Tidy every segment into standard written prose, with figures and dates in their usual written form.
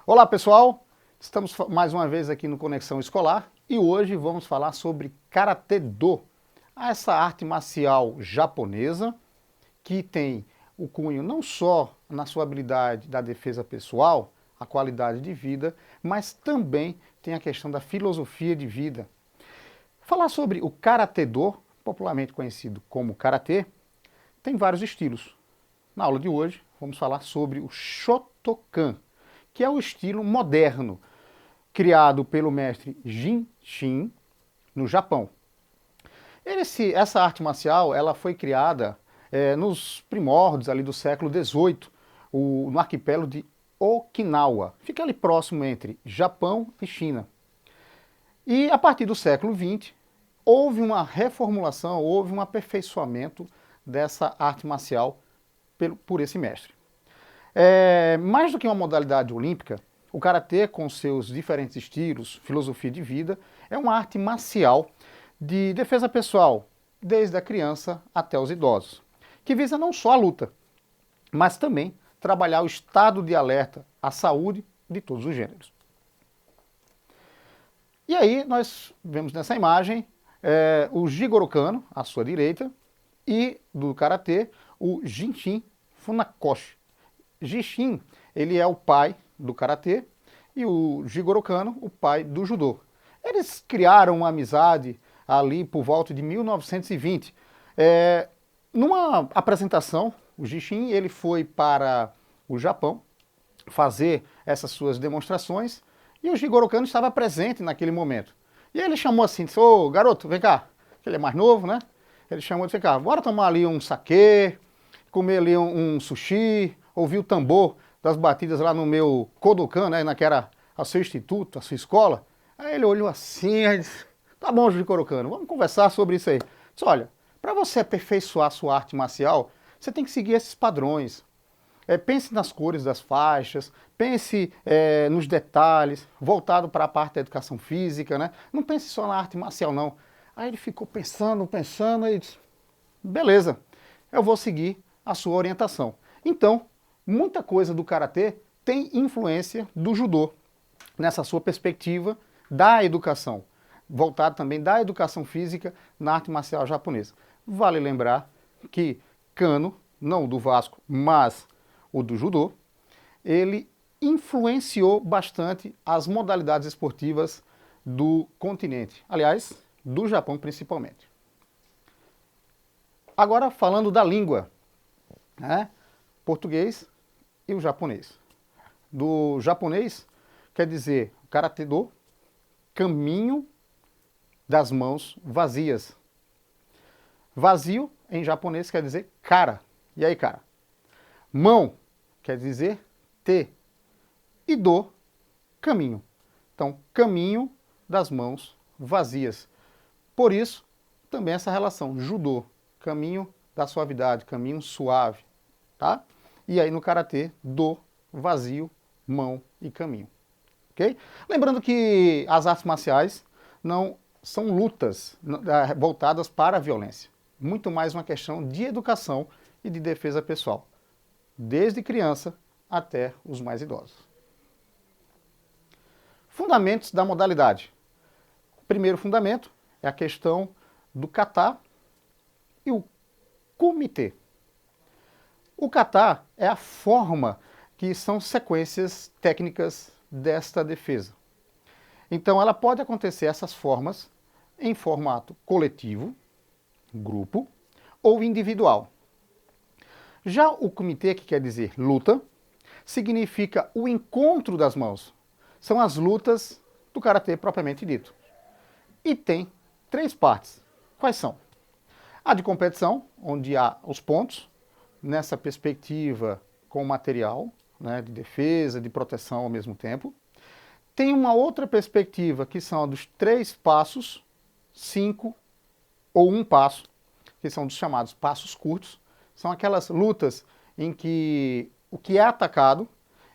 Olá pessoal, estamos mais uma vez aqui no Conexão Escolar e hoje vamos falar sobre Karatê Do, essa arte marcial japonesa que tem o cunho não só na sua habilidade da defesa pessoal, a qualidade de vida, mas também tem a questão da filosofia de vida. Falar sobre o Karatê Do, popularmente conhecido como Karatê, tem vários estilos. Na aula de hoje vamos falar sobre o Shotokan, que é o estilo moderno, criado pelo mestre Jin Shin, no Japão. Essa arte marcial ela foi criada nos primórdios ali do século XVIII, no arquipélago de Okinawa. Fica ali próximo entre Japão e China. E a partir do século XX, houve uma reformulação, houve um aperfeiçoamento dessa arte marcial por esse mestre. Mais do que uma modalidade olímpica, o karatê, com seus diferentes estilos, filosofia de vida, é uma arte marcial de defesa pessoal, desde a criança até os idosos, que visa não só a luta, mas também trabalhar o estado de alerta à saúde de todos os gêneros. E aí nós vemos nessa imagem o Jigoro Kano, à sua direita, e do karatê, o Jinshin Funakoshi. Jishin, ele é o pai do karatê e o Jigoro Kano, o pai do judô. Eles criaram uma amizade ali por volta de 1920. Numa apresentação, o Jishin ele foi para o Japão fazer essas suas demonstrações e o Jigoro Kano estava presente naquele momento. E ele chamou assim, disse, ô garoto, vem cá, ele é mais novo, né? Ele chamou e disse, vem cá, bora tomar ali um saquê, comer ali um sushi, ouvir o tambor das batidas lá no meu Kodokan, né, que era o seu instituto, a sua escola. Aí ele olhou assim e disse, tá bom, Jigoro Kano, vamos conversar sobre isso aí. Disse, olha, para você aperfeiçoar a sua arte marcial, você tem que seguir esses padrões. Pense nas cores das faixas, pense nos detalhes, voltado para a parte da educação física, né? Não pense só na arte marcial, não. Aí ele ficou pensando e disse, beleza, eu vou seguir a sua orientação. Então, muita coisa do karatê tem influência do judô, nessa sua perspectiva da educação, voltado também da educação física na arte marcial japonesa. Vale lembrar que Kano, não o do Vasco, mas o do judô, ele influenciou bastante as modalidades esportivas do continente, aliás, do Japão principalmente. Agora falando da língua, né? Português e o japonês. Do japonês quer dizer Karatê Do, caminho das mãos vazias. Vazio em japonês quer dizer cara. E aí, cara? Mão quer dizer te. E do, caminho. Então, caminho das mãos vazias. Por isso, também essa relação, judô, caminho da suavidade, caminho suave, tá? E aí no karatê, do, vazio, mão e caminho. Ok? Lembrando que as artes marciais não são lutas voltadas para a violência. Muito mais uma questão de educação e de defesa pessoal. Desde criança até os mais idosos. Fundamentos da modalidade. O primeiro fundamento é a questão do kata e o kumite. O kata é a forma que são sequências técnicas desta defesa. Então ela pode acontecer essas formas em formato coletivo, grupo ou individual. Já o kumite, que quer dizer luta, significa o encontro das mãos. São as lutas do karatê propriamente dito. E tem 3 partes. Quais são? A de competição, onde há os pontos, nessa perspectiva com o material, né, de defesa, de proteção ao mesmo tempo. Tem uma outra perspectiva, que são a dos 3 passos, 5 ou 1 passo, que são dos chamados passos curtos. São aquelas lutas em que o que é atacado,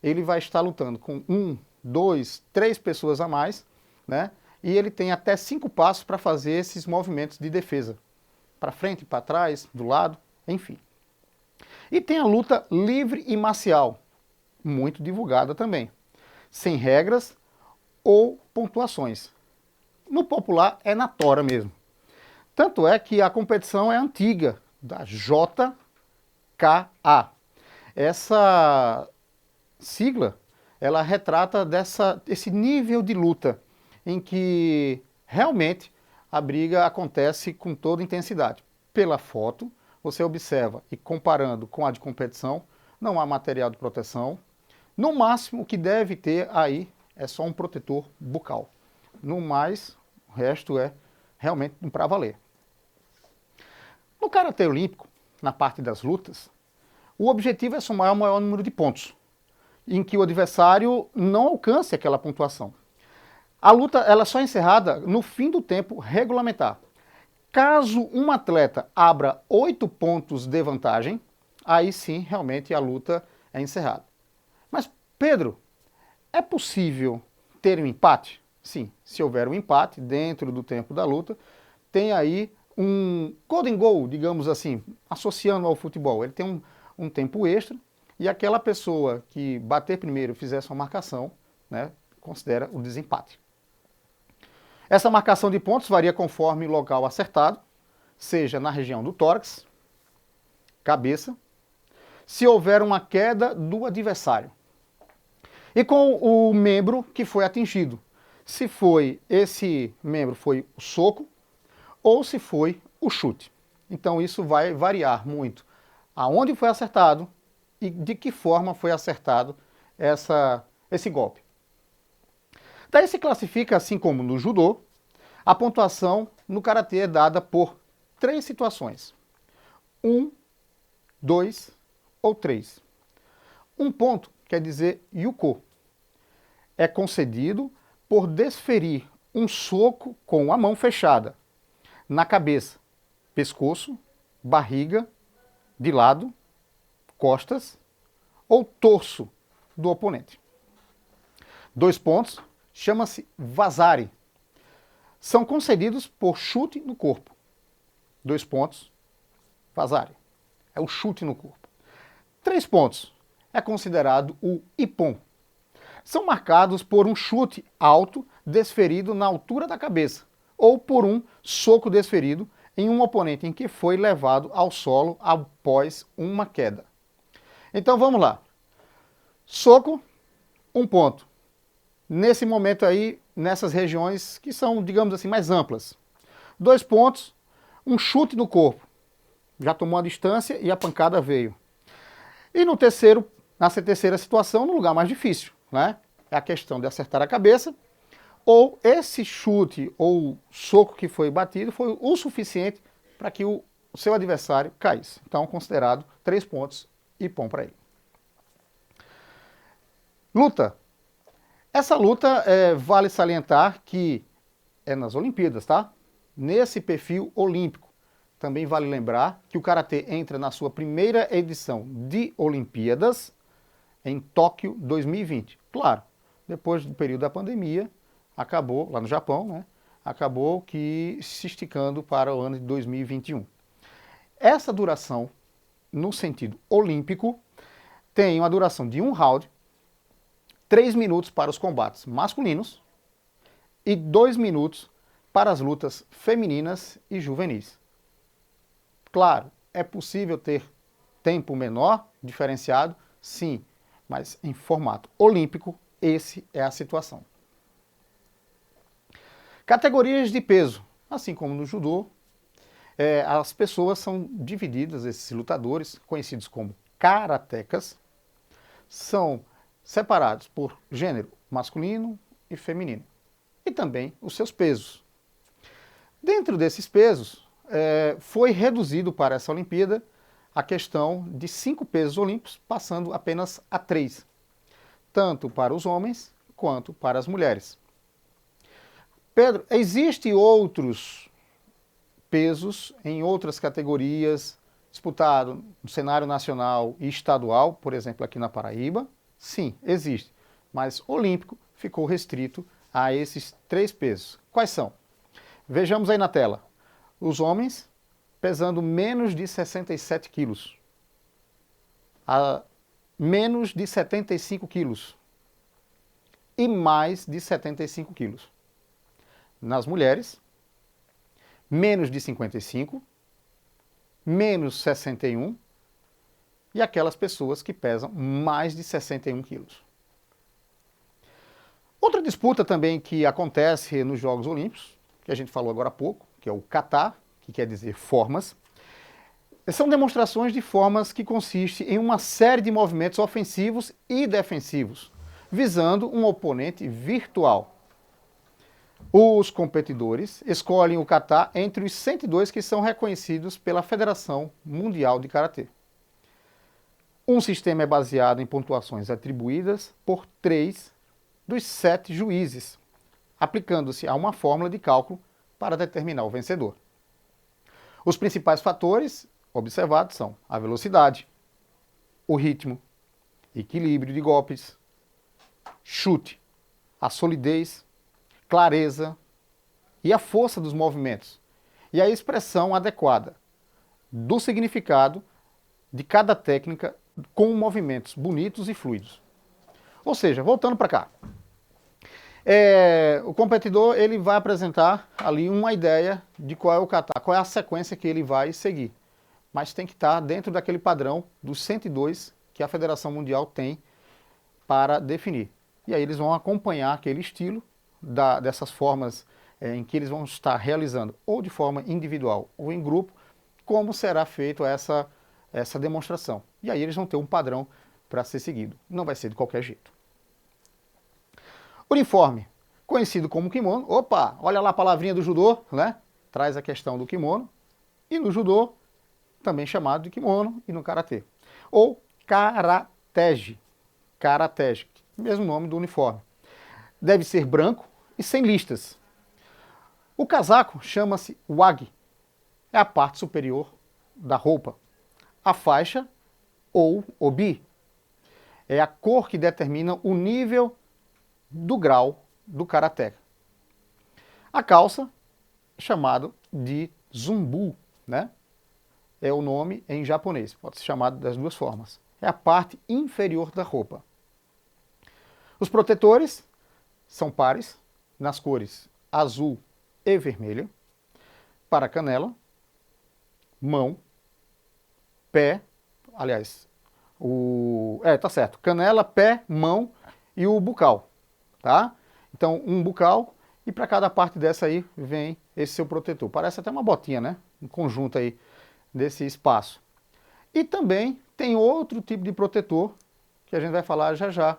ele vai estar lutando com 1, 2, 3 pessoas a mais, né? E ele tem até 5 passos para fazer esses movimentos de defesa. Para frente, para trás, do lado, enfim. E tem a luta livre e marcial, muito divulgada também. sem regras ou pontuações. No popular é na tora mesmo. Tanto é que a competição é antiga, da JKA. Essa sigla, ela retrata esse nível de luta em que realmente a briga acontece com toda intensidade. Pela foto, você observa, e comparando com a de competição, não há material de proteção. No máximo, o que deve ter aí é só um protetor bucal. No mais, o resto é realmente para valer. No karatê olímpico, na parte das lutas, o objetivo é somar o maior número de pontos, em que o adversário não alcance aquela pontuação. A luta ela só é encerrada no fim do tempo regulamentar. Caso um atleta abra 8 pontos de vantagem, aí sim, realmente, a luta é encerrada. Mas, Pedro, é possível ter um empate? Sim, se houver um empate dentro do tempo da luta, tem aí um golden goal, digamos assim, associando ao futebol. Ele tem um tempo extra e aquela pessoa que bater primeiro e fizer sua marcação, né, considera o desempate. Essa marcação de pontos varia conforme o local acertado, seja na região do tórax, cabeça, se houver uma queda do adversário. E com o membro que foi atingido, se foi esse membro foi o soco ou se foi o chute. Então isso vai variar muito aonde foi acertado e de que forma foi acertado esse golpe. Daí se classifica, assim como no judô, a pontuação no karatê é dada por 3 situações. 1, 2 ou 3. Um ponto quer dizer yuko. É concedido por desferir um soco com a mão fechada na cabeça, pescoço, barriga, de lado, costas ou torso do oponente. 2 pontos, chama-se vazare. São concedidos por chute no corpo. 2 pontos, vazare. É o chute no corpo. 3 pontos, é considerado o ippon. São marcados por um chute alto desferido na altura da cabeça ou por um soco desferido em um oponente em que foi levado ao solo após uma queda. Então vamos lá. Soco, 1 ponto. Nesse momento aí, nessas regiões que são, digamos assim, mais amplas. 2 pontos, um chute no corpo. Já tomou a distância e a pancada veio. E nessa terceira situação, no lugar mais difícil, né? É a questão de acertar a cabeça, ou esse chute ou soco que foi batido foi o suficiente para que o seu adversário caísse. Então, considerado 3 pontos e pão para ele. Luta. Essa luta vale salientar que é nas Olimpíadas, tá? Nesse perfil olímpico. Também vale lembrar que o karatê entra na sua primeira edição de Olimpíadas em Tóquio 2020. Claro, depois do período da pandemia, acabou, lá no Japão, né? Acabou que se esticando para o ano de 2021. Essa duração, no sentido olímpico, tem uma duração de 1 round, 3 minutos para os combates masculinos e 2 minutos para as lutas femininas e juvenis. Claro, é possível ter tempo menor, diferenciado, sim, mas em formato olímpico, esse é a situação. Categorias de peso. Assim como no judô, as pessoas são divididas, esses lutadores, conhecidos como karatecas, são separados por gênero masculino e feminino, e também os seus pesos. Dentro desses pesos, foi reduzido para essa Olimpíada a questão de 5 pesos olímpicos, passando apenas a 3, tanto para os homens quanto para as mulheres. Pedro, existem outros pesos em outras categorias disputado no cenário nacional e estadual, por exemplo, aqui na Paraíba? Sim, existe, mas olímpico ficou restrito a esses 3 pesos. Quais são? Vejamos aí na tela. Os homens pesando menos de 67 quilos, a menos de 75 quilos, e mais de 75 quilos. Nas mulheres, menos de 55, menos 61 e aquelas pessoas que pesam mais de 61 quilos. Outra disputa também que acontece nos Jogos Olímpicos, que a gente falou agora há pouco, que é o kata, que quer dizer formas, são demonstrações de formas que consistem em uma série de movimentos ofensivos e defensivos, visando um oponente virtual. Os competidores escolhem o kata entre os 102 que são reconhecidos pela Federação Mundial de Karatê. Um sistema é baseado em pontuações atribuídas por 3 dos 7 juízes, aplicando-se a uma fórmula de cálculo para determinar o vencedor. Os principais fatores observados são a velocidade, o ritmo, equilíbrio de golpes, chute, a solidez, clareza e a força dos movimentos e a expressão adequada do significado de cada técnica com movimentos bonitos e fluidos. Ou seja, voltando para cá, o competidor ele vai apresentar ali uma ideia de qual é o kata, qual é a sequência que ele vai seguir. Mas tem que estar dentro daquele padrão dos 102 que a Federação Mundial tem para definir. E aí eles vão acompanhar aquele estilo dessas formas em que eles vão estar realizando, ou de forma individual ou em grupo, como será feito essa demonstração. E aí eles vão ter um padrão para ser seguido. Não vai ser de qualquer jeito. Uniforme, conhecido como kimono. Opa, olha lá a palavrinha do judô, né? Traz a questão do kimono. E no judô, também chamado de kimono, e no karatê. Ou karatege. Karatege, mesmo nome do uniforme. Deve ser branco e sem listas. O casaco chama-se wagi. É a parte superior da roupa. A faixa, ou obi, é a cor que determina o nível do grau do karateka. A calça, chamado de zumbu, né? É o nome em japonês, pode ser chamado das duas formas. É a parte inferior da roupa. Os protetores são pares, nas cores azul e vermelha, para a canela, mão, pé, aliás, tá certo, canela, pé, mão e o bucal, tá? Então, um bucal e para cada parte dessa aí vem esse seu protetor. Parece até uma botinha, né? Um conjunto aí desse espaço. E também tem outro tipo de protetor que a gente vai falar já já,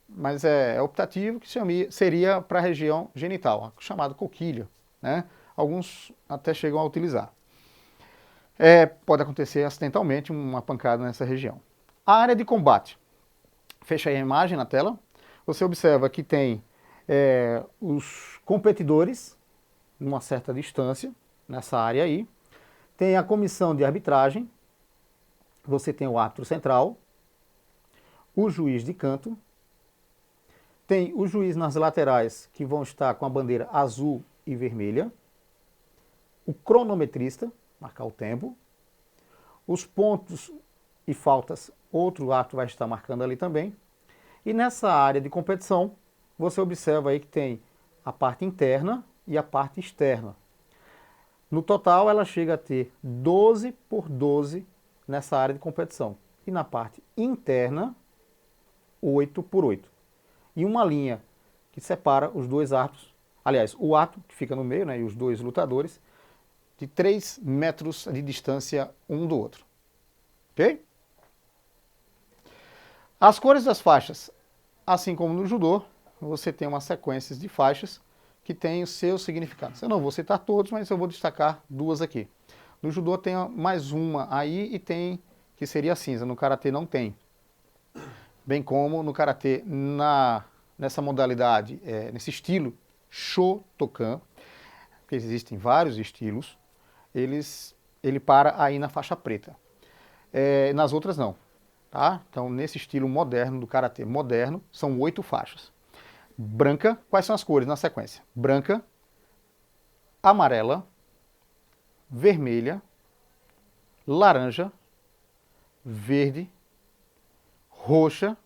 mas é optativo, que seria para a região genital, chamado coquilha, né? Alguns até chegam a utilizar. Pode acontecer acidentalmente uma pancada nessa região. A área de combate. Fecha aí a imagem na tela. Você observa que tem os competidores numa certa distância, nessa área aí. Tem a comissão de arbitragem. Você tem o árbitro central, o juiz de canto, tem o juiz nas laterais, que vão estar com a bandeira azul e vermelha, o cronometrista, marcar o tempo, os pontos e faltas, outro árbitro vai estar marcando ali também, e nessa área de competição, você observa aí que tem a parte interna e a parte externa. No total, ela chega a ter 12 por 12 nessa área de competição, e na parte interna, 8 por 8. E uma linha que separa os dois árbitros, aliás, o árbitro que fica no meio, né, e os dois lutadores, de 3 metros de distância um do outro. Ok? As cores das faixas, assim como no judô, você tem uma sequência de faixas que tem os seus significados. Eu não vou citar todos, mas eu vou destacar duas aqui. No judô tem mais uma aí e tem que seria cinza, no karatê não tem. Bem como no karatê, nessa modalidade, nesse estilo Shotokan, que existem vários estilos, ele para aí na faixa preta. Nas outras não. Tá? Então, nesse estilo moderno, do karatê moderno, são 8 faixas. Branca, quais são as cores na sequência? Branca, amarela, vermelha, laranja, verde, roxa,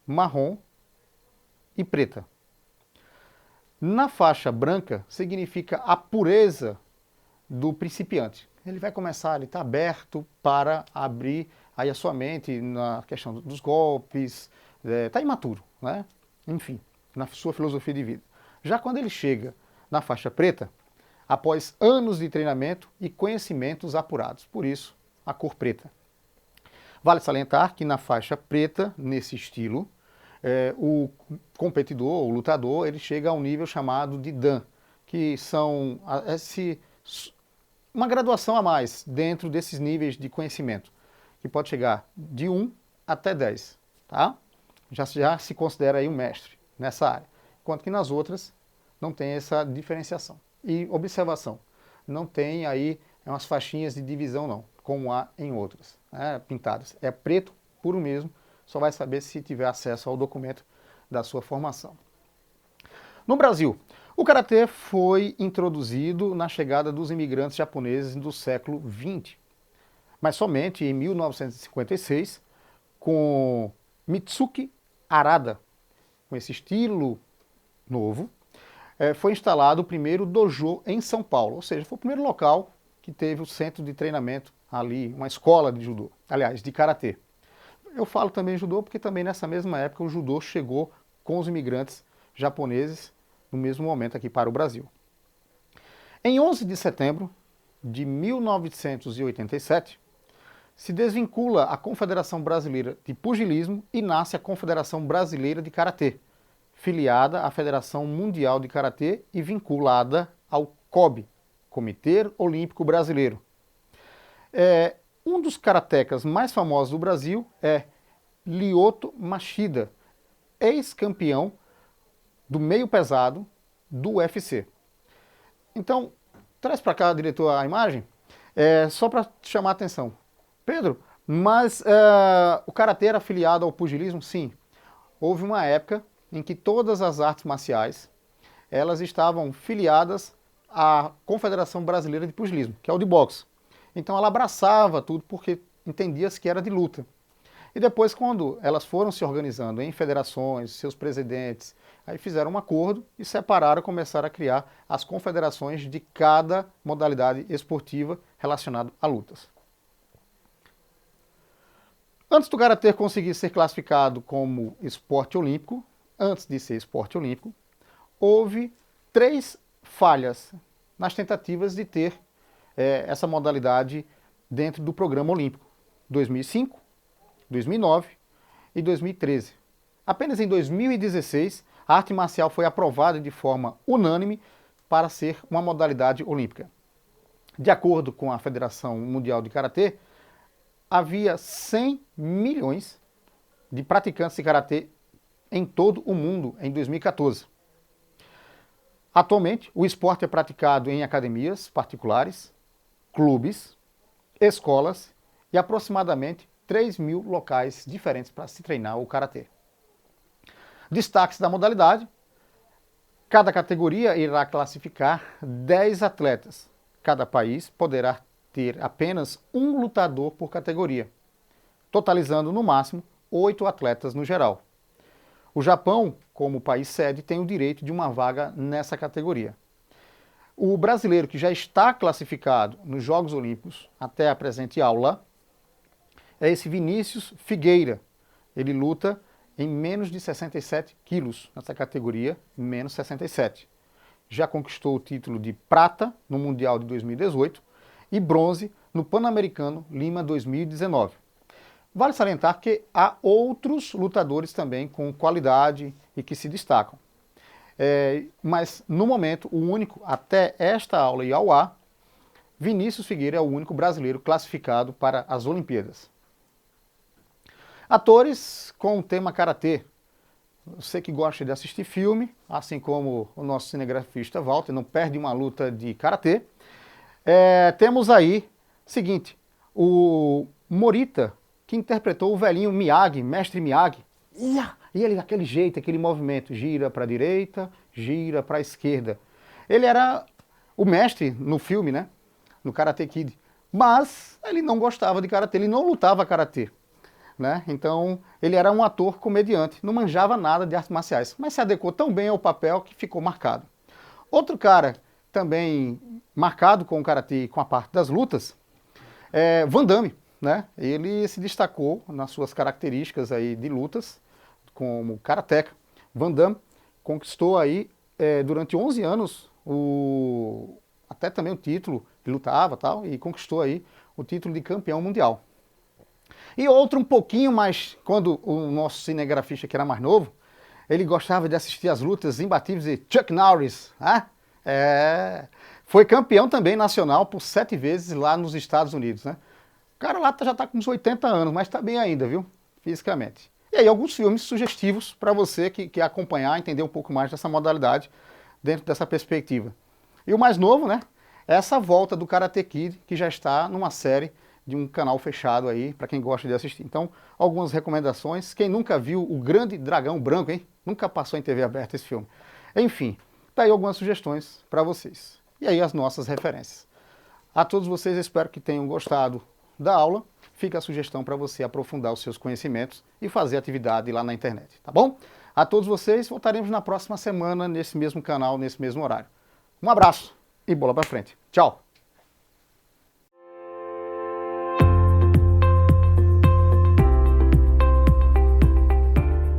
marrom e preta. Na faixa branca significa a pureza do principiante. Ele vai começar, ele está aberto para abrir aí a sua mente na questão dos golpes, está imaturo, né? Enfim, na sua filosofia de vida. Já quando ele chega na faixa preta, após anos de treinamento e conhecimentos apurados, por isso a cor preta. Vale salientar que na faixa preta, nesse estilo, o competidor, o lutador, ele chega a um nível chamado de Dan, que são uma graduação a mais dentro desses níveis de conhecimento, que pode chegar de 1 até 10, tá? Já se considera aí um mestre nessa área, enquanto que nas outras não tem essa diferenciação. E observação, não tem aí umas faixinhas de divisão não, como há em outras, pintadas. É preto puro mesmo, só vai saber se tiver acesso ao documento da sua formação. No Brasil, o Karatê foi introduzido na chegada dos imigrantes japoneses do século XX, mas somente em 1956, com Mitsuki Harada, com esse estilo novo, foi instalado o primeiro dojo em São Paulo, ou seja, foi o primeiro local que teve o centro de treinamento ali, uma escola de judô, aliás, de karatê. Eu falo também judô porque também nessa mesma época o judô chegou com os imigrantes japoneses no mesmo momento aqui para o Brasil. Em 11 de setembro de 1987, se desvincula a Confederação Brasileira de Pugilismo e nasce a Confederação Brasileira de Karatê, filiada à Federação Mundial de Karatê e vinculada ao COB, Comitê Olímpico Brasileiro. Um dos karatecas mais famosos do Brasil é Lyoto Machida, ex-campeão do meio pesado do UFC. Então, traz para cá, diretor, a imagem, só para chamar a atenção. Pedro, mas o karatê era afiliado ao pugilismo? Sim. Houve uma época em que todas as artes marciais elas estavam filiadas à Confederação Brasileira de Pugilismo, que é o de boxe. Então ela abraçava tudo porque entendia-se que era de luta. E depois, quando elas foram se organizando em federações, seus presidentes, aí fizeram um acordo e separaram, começaram a criar as confederações de cada modalidade esportiva relacionada a lutas. Antes do karatê conseguir ser classificado como esporte olímpico, antes de ser esporte olímpico, houve 3 falhas nas tentativas de ter essa modalidade dentro do programa olímpico, 2005, 2009 e 2013. Apenas em 2016, a arte marcial foi aprovada de forma unânime para ser uma modalidade olímpica. De acordo com a Federação Mundial de Karatê, havia 100 milhões de praticantes de karatê em todo o mundo em 2014. Atualmente, o esporte é praticado em academias particulares, clubes, escolas e aproximadamente 3.000 locais diferentes para se treinar o karatê. Destaques da modalidade: cada categoria irá classificar 10 atletas. Cada país poderá ter apenas um lutador por categoria, totalizando no máximo 8 atletas no geral. O Japão, como país sede, tem o direito de uma vaga nessa categoria. O brasileiro que já está classificado nos Jogos Olímpicos até a presente aula é esse Vinícius Figueira. Ele luta em menos de 67 quilos nessa categoria, menos 67. Já conquistou o título de prata no Mundial de 2018 e bronze no Pan-Americano Lima 2019. Vale salientar que há outros lutadores também com qualidade e que se destacam. Mas, no momento, o único, até esta aula e ao ar, Vinícius Figueira é o único brasileiro classificado para as Olimpíadas. Atores com o tema karatê. Você que gosta de assistir filme, assim como o nosso cinegrafista Walter, não perde uma luta de karatê. Temos aí, seguinte, o Morita, que interpretou o velhinho Miyagi, mestre Miyagi. E ele, aquele jeito, aquele movimento, gira para a direita, gira para a esquerda. Ele era o mestre no filme, né? No Karate Kid. Mas ele não gostava de karatê, ele não lutava karatê. né? Então, ele era um ator comediante, não manjava nada de artes marciais, mas se adequou tão bem ao papel que ficou marcado. Outro cara também marcado com o karatê, com a parte das lutas, é Van Damme, né? Ele se destacou nas suas características aí de lutas como karateca. Van Damme conquistou aí durante 11 anos até também o título, ele lutava tal, e conquistou aí o título de campeão mundial. E outro um pouquinho mais, quando o nosso cinegrafista que era mais novo, ele gostava de assistir as lutas imbatíveis de Chuck Norris, né? Foi campeão também nacional por 7 vezes lá nos Estados Unidos, né? O cara lá já está com uns 80 anos, mas está bem ainda, viu? Fisicamente. E aí alguns filmes sugestivos para você que quer acompanhar, entender um pouco mais dessa modalidade dentro dessa perspectiva. E o mais novo, né? Essa volta do Karate Kid, que já está numa série de um canal fechado aí, para quem gosta de assistir. Então, algumas recomendações. Quem nunca viu O Grande Dragão Branco, hein? Nunca passou em TV aberta esse filme. Enfim, tá aí algumas sugestões para vocês. E aí as nossas referências. A todos vocês, espero que tenham gostado da aula. Fica a sugestão para você aprofundar os seus conhecimentos e fazer atividade lá na internet, tá bom? A todos vocês, voltaremos na próxima semana nesse mesmo canal, nesse mesmo horário. Um abraço e bola para frente. Tchau!